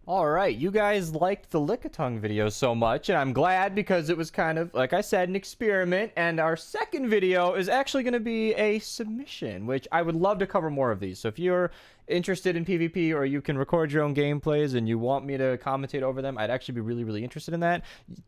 All right, you guys liked the Lickitung video so much, and I'm glad because it was kind of, like I said, an experiment. And our second video is actually going to be a submission, which I would love to cover more of these. So if you're interested in PvP or you can record your own gameplays and you want me to commentate over them, I'd actually be really, really interested in that.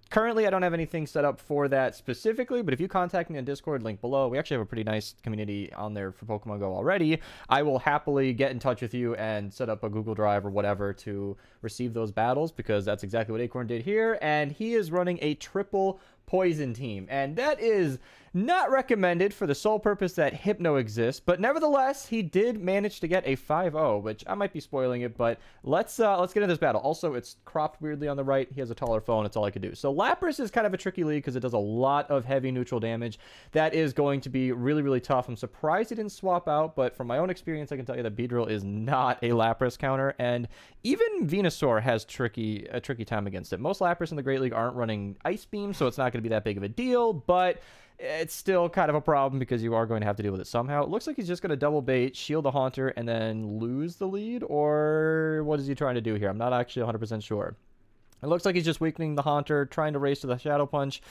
Currently, I don't have anything set up for that specifically, but if you contact me on Discord, link below, we actually have a pretty nice community on there for Pokemon Go already. I will happily get in touch with you and set up a Google Drive or whatever to receive those battles, because that's exactly what Acorn did here, and he is running a triple poison team, and that is not recommended for the sole purpose that Hypno exists, but nevertheless he did manage to get a 5-0, which I might be spoiling it, but let's get into this battle. Also, it's cropped weirdly on the right. He has a taller phone. That's all I could do. So Lapras is kind of a tricky lead because it does a lot of heavy neutral damage. That is going to be really, really tough. I'm surprised he didn't swap out, but from my own experience, I can tell you that Beedrill is not a Lapras counter, and even Venusaur has a tricky time against it. Most Lapras in the Great League aren't running Ice Beam, so it's not going to be that big of a deal, but it's still kind of a problem because you are going to have to deal with it somehow. It looks like he's just going to double bait, shield the Haunter, and then lose the lead, or what is he trying to do here? I'm not actually 100% sure. It looks like he's just weakening the Haunter, trying to race to the Shadow Punch,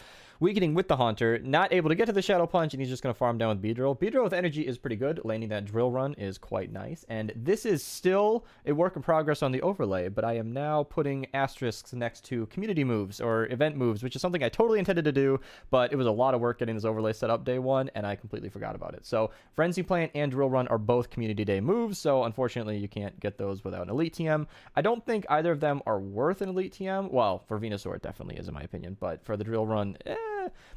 weakening with the Haunter, not able to get to the Shadow Punch, and he's just going to farm down with Beedrill. Beedrill with energy is pretty good. Landing that Drill Run is quite nice, and this is still a work in progress on the overlay, but I am now putting asterisks next to community moves or event moves, which is something I totally intended to do, but it was a lot of work getting this overlay set up day one, and I completely forgot about it. So Frenzy Plant and Drill Run are both community day moves, so unfortunately you can't get those without an Elite TM. I don't think either of them are worth an Elite TM. Well, for Venusaur it definitely is in my opinion, but for the Drill Run,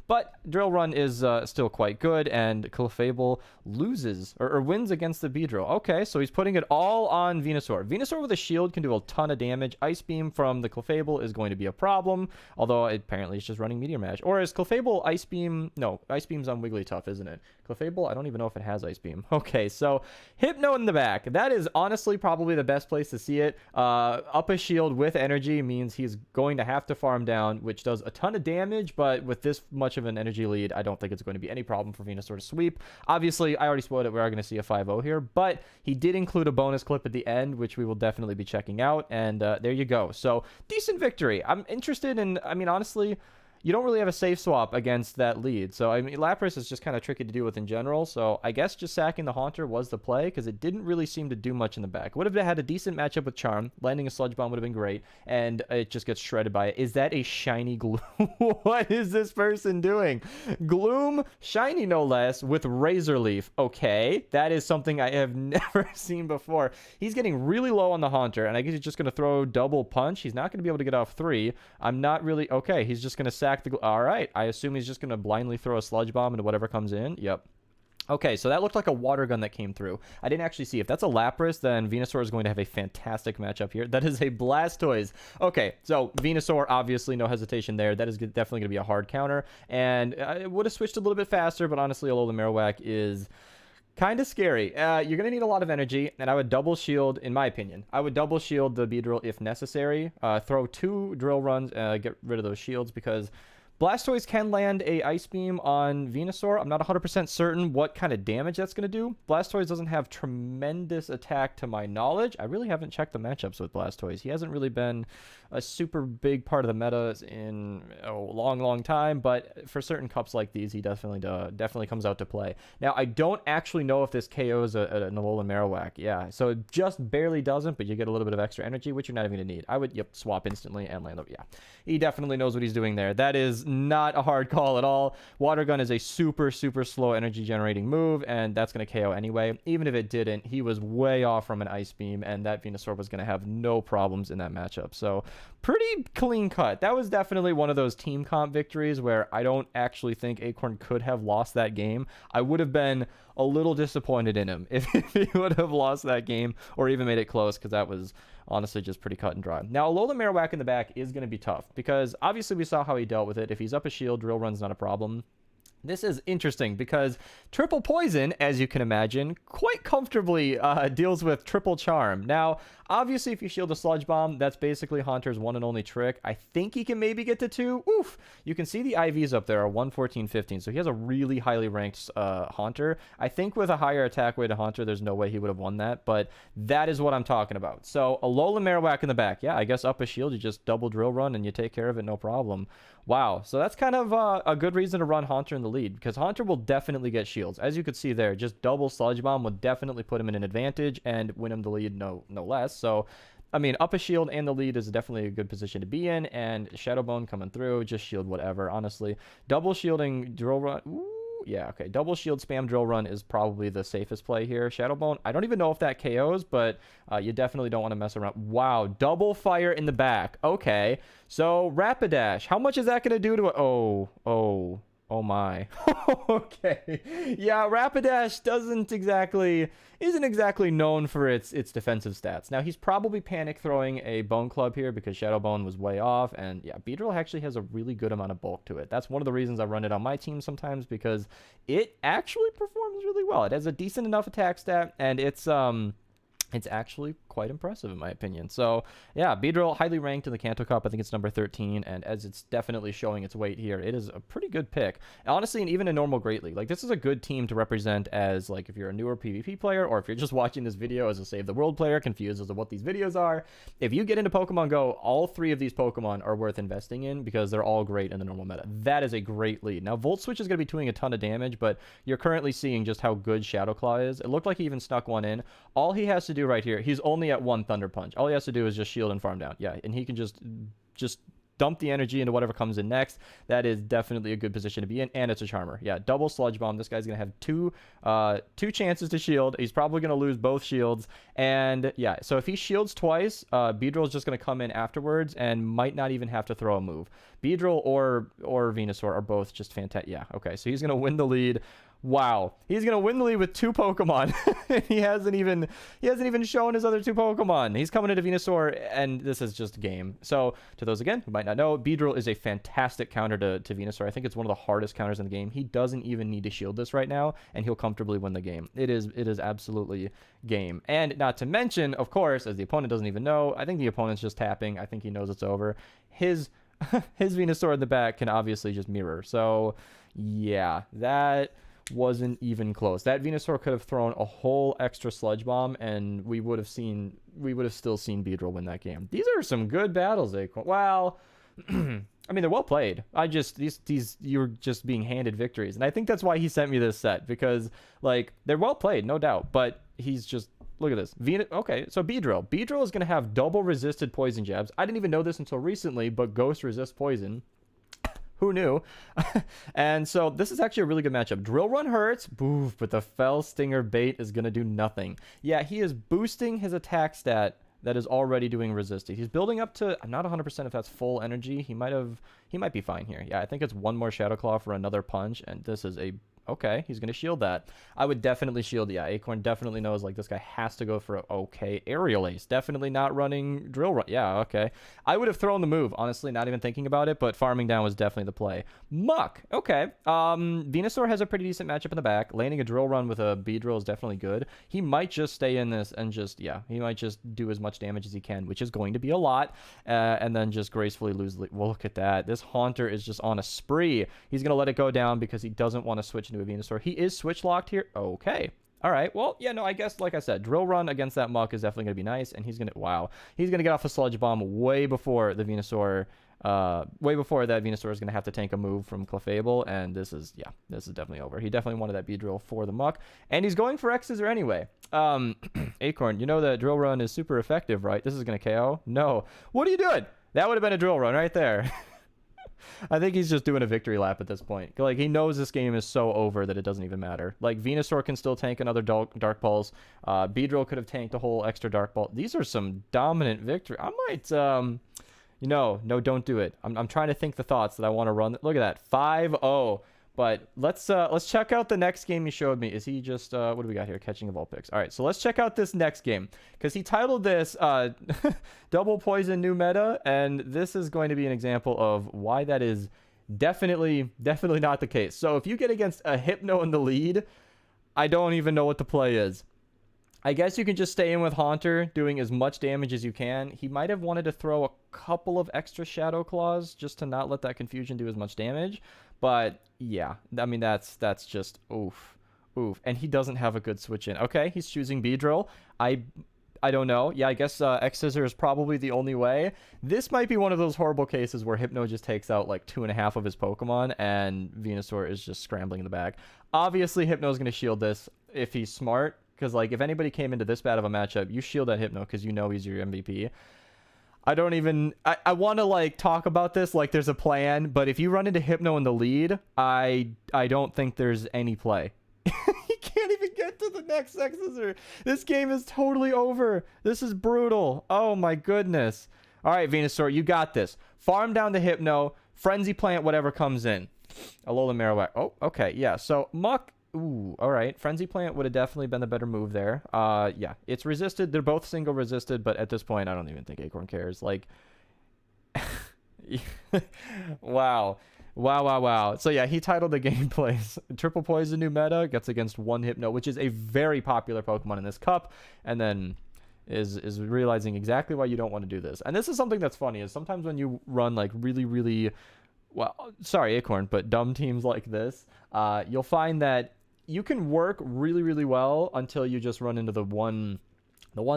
but Drill Run is still quite good, and Clefable loses or wins against the Beedrill. Okay, so he's putting it all on Venusaur. Venusaur with a shield can do a ton of damage. Ice Beam from the Clefable is going to be a problem, although apparently it's just running Meteor Mash. Or is Clefable Ice Beam? No, Ice Beam's on Wigglytuff, isn't it? Clefable, I don't even know if it has Ice Beam. Okay, so Hypno in the back. That is honestly probably the best place to see it. Up a shield with energy means he's going to have to farm down, which does a ton of damage, but with this much of an energy lead, I don't think it's going to be any problem for Venusaur to sweep. Obviously, I already spoiled it. We are going to see a 5-0 here, but he did include a bonus clip at the end, which we will definitely be checking out, and there you go. So, decent victory. I'm interested in, I mean, honestly, you don't really have a safe swap against that lead. So, I mean, Lapras is just kind of tricky to deal with in general. So, I guess just sacking the Haunter was the play because it didn't really seem to do much in the back. Would have had a decent matchup with Charm. Landing a Sludge Bomb would have been great. And it just gets shredded by it. Is that a shiny Gloom? What is this person doing? Gloom, shiny no less, with Razor Leaf. Okay, that is something I have never seen before. He's getting really low on the Haunter, and I guess he's just going to throw double punch. He's not going to be able to get off 3. I'm not really... Okay, he's just going to sack the... All right, I assume he's just going to blindly throw a Sludge Bomb into whatever comes in. Yep. Okay, so that looked like a water gun that came through. I didn't actually see. If that's a Lapras, then Venusaur is going to have a fantastic matchup here. That is a Blastoise. Okay, so Venusaur, obviously, no hesitation there. That is definitely going to be a hard counter. And I would have switched a little bit faster, but honestly, Alola Marowak is... kind of scary. You're going to need a lot of energy, and I would double shield, in my opinion. I would double shield the Beedrill if necessary. Throw 2 Drill Runs, get rid of those shields, because Blastoise can land a Ice Beam on Venusaur. I'm not 100% certain what kind of damage that's going to do. Blastoise doesn't have tremendous attack to my knowledge. I really haven't checked the matchups with Blastoise. He hasn't really been a super big part of the meta in a long, long time, but for certain cups like these, he definitely comes out to play. Now, I don't actually know if this KOs an Alola Marowak. Yeah, so it just barely doesn't, but you get a little bit of extra energy, which you're not even going to need. I would, swap instantly and land over. Yeah, he definitely knows what he's doing there. That is not a hard call at all. Water Gun is a super, super slow energy generating move, and that's going to KO anyway. Even if it didn't, he was way off from an Ice Beam, and that Venusaur was going to have no problems in that matchup. So pretty clean cut. That was definitely one of those team comp victories where I don't actually think Acorn could have lost that game. I would have been a little disappointed in him if he would have lost that game or even made it close, because that was honestly just pretty cut and dry. Now, Alola Marowak in the back is going to be tough because obviously we saw how he dealt with it. If he's up a shield, Drill Run's not a problem. This is interesting because triple poison, as you can imagine, quite comfortably deals with triple charm. Now, obviously, if you shield a sludge bomb, that's basically Haunter's one and only trick. I think he can maybe get to 2. Oof! You can see the IVs up there are 1, 14, 15. So he has a really highly ranked Haunter. I think with a higher attack weight to Haunter, there's no way he would have won that. But that is what I'm talking about. So Alola Marowak in the back. Yeah, I guess up a shield, you just double drill run and you take care of it, no problem. Wow, so that's kind of a good reason to run Haunter in the lead, because Haunter will definitely get shields. As you could see there, just double Sludge Bomb would definitely put him in an advantage and win him the lead, no less. So, I mean, up a shield and the lead is definitely a good position to be in, and Shadow Bone coming through, just shield whatever, honestly. Double shielding Drill Run... Ooh. Yeah, okay. Double shield spam drill run is probably the safest play here. Shadow Bone, I don't even know if that KOs, but you definitely don't want to mess around. Wow, double fire in the back. Okay, so Rapidash. How much is that going to do to it? Oh my. Okay. Yeah, Rapidash isn't exactly known for its defensive stats. Now, he's probably panic throwing a Bone Club here because Shadow Bone was way off. And yeah, Beedrill actually has a really good amount of bulk to it. That's one of the reasons I run it on my team sometimes, because it actually performs really well. It has a decent enough attack stat, and it's actually quite impressive in my opinion. So yeah, Beedrill highly ranked in the Kanto Cup. I think it's number 13, and as it's definitely showing its weight here, it is a pretty good pick. Honestly, and even in normal Great League, like this is a good team to represent as like if you're a newer PvP player, or if you're just watching this video as a Save the World player, confused as to what these videos are. If you get into Pokemon Go, all 3 of these Pokemon are worth investing in because they're all great in the normal meta. That is a great lead. Now, Volt Switch is going to be doing a ton of damage, but you're currently seeing just how good Shadow Claw is. It looked like he even snuck one in. All he has to do right here, he's only at 1 Thunder Punch. All he has to do is just shield and farm down. Yeah, and he can just dump the energy into whatever comes in next. That is definitely a good position to be in, and it's a Charmer. Yeah, double Sludge Bomb. This guy's going to have two chances to shield. He's probably going to lose both shields, and yeah, so if he shields twice, Beedrill is just going to come in afterwards and might not even have to throw a move. Beedrill or Venusaur are both just fantastic. Yeah, okay, so he's going to win the lead. Wow, he's gonna win the lead with 2 Pokemon. he hasn't even shown his other 2 Pokemon. He's coming into Venusaur, and this is just a game. So to those again who might not know, Beedrill is a fantastic counter to Venusaur. I think it's one of the hardest counters in the game. He doesn't even need to shield this right now, and he'll comfortably win the game. It is absolutely game. And not to mention, of course, as the opponent doesn't even know, I think the opponent's just tapping. I think he knows it's over. His Venusaur in the back can obviously just mirror. So yeah, that wasn't even close. That Venusaur could have thrown a whole extra Sludge Bomb, and we would have still seen Beedrill win that game. These are some good battles, Acorn. Well, I mean, they're well played. You're just being handed victories, and I think that's why he sent me this set, because like they're well played, no doubt. But he's just, look at this. Okay, so Beedrill. Beedrill is gonna have double resisted poison jabs. I didn't even know this until recently, but Ghost resists poison. Who knew? And so this is actually a really good matchup. Drill Run hurts, boof, but the Fell Stinger bait is going to do nothing. Yeah, he is boosting his attack stat that is already doing resisted. He's building up to, I'm not 100% if that's full energy. He might be fine here. Yeah, I think it's 1 more Shadow Claw for another punch, and this is a okay, he's going to shield that. I would definitely shield. Yeah, Acorn definitely knows, like, this guy has to go for okay. Aerial Ace, definitely not running Drill Run. Yeah, okay. I would have thrown the move, honestly, not even thinking about it, but farming down was definitely the play. Muck, okay. Venusaur has a pretty decent matchup in the back. Landing a Drill Run with a Beedrill is definitely good. He might just stay in this and just, yeah, he might just do as much damage as he can, which is going to be a lot, and then just gracefully lose the lead. Well, look at that. This Haunter is just on a spree. He's going to let it go down because he doesn't want to switch into a Venusaur. He is switch locked here. Okay. All right. Well, yeah, no, I guess, like I said, Drill Run against that Muck is definitely going to be nice, and he's going to, wow, he's going to get off a Sludge Bomb way before the Venusaur, way before that Venusaur is going to have to tank a move from Clefable, and this is definitely over. He definitely wanted that Beedrill for the Muck, and he's going for X-Scissor anyway. Acorn, you know that Drill Run is super effective, right? This is going to KO? No. What are you doing? That would have been a Drill Run right there. I think he's just doing a victory lap at this point. Like, he knows this game is so over that it doesn't even matter. Like, Venusaur can still tank another Dark Pulse. Beedrill could have tanked a whole extra Dark Ball. These are some dominant victory. I might, no, don't do it. I'm trying to think the thoughts that I want to run. Look at that, 5-0. But let's check out the next game he showed me. Is he just, what do we got here? Catching of all picks. All right, so let's check out this next game, because he titled this Double Poison New Meta, and this is going to be an example of why that is Definitely not the case. So if you get against a Hypno in the lead, I don't even know what the play is. I guess you can just stay in with Haunter, doing as much damage as you can. He might have wanted to throw a couple of extra Shadow Claws just to not let that confusion do as much damage. But yeah, I mean, that's just oof. And he doesn't have a good switch in. Okay, he's choosing Beedrill. I don't know. Yeah, I guess X-Scissor is probably the only way. This might be one of those horrible cases where Hypno just takes out like 2.5 of his Pokemon and Venusaur is just scrambling in the back. Obviously, Hypno's going to shield this if he's smart. Because, like, if anybody came into this bad of a matchup, you shield that Hypno because you know he's your MVP. I want to, like, talk about this like there's a plan. But if you run into Hypno in the lead, I don't think there's any play. He can't even get to the next X-Scissor. This game is totally over. This is brutal. Oh, my goodness. All right, Venusaur, you got this. Farm down the Hypno. Frenzy Plant, whatever comes in. Alola Marowak. Oh, okay. Yeah, so Muck. Ooh, all right. Frenzy Plant would have definitely been the better move there. Yeah, it's resisted. They're both single resisted, but at this point, I don't even think Acorn cares. Like, wow. So yeah, he titled the gameplays. Triple Poison new meta gets against one Hypno, which is a very popular Pokemon in this cup, and then is realizing exactly why you don't want to do this. And this is something that's funny, is sometimes when you run like really, well, sorry, Acorn, but dumb teams like this, you'll find that you can work really well until you just run into the one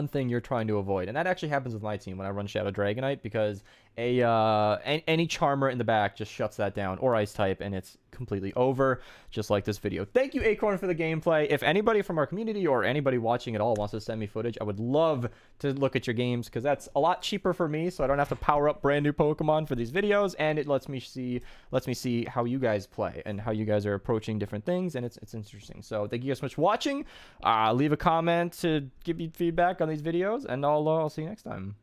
thing you're trying to avoid. And that actually happens with my team when I run Shadow Dragonite, because any Charmer in the back just shuts that down, or Ice type, and it's completely over, just like this video. Thank you, Acorn, for the gameplay. If anybody from our community or anybody watching at all wants to send me footage, I would love to look at your games, because that's a lot cheaper for me, so I don't have to power up brand new Pokemon for these videos, and it lets me see how you guys play and how you guys are approaching different things, and it's interesting. So thank you guys so much for watching. Leave a comment to give me feedback on these videos, and I'll see you next time.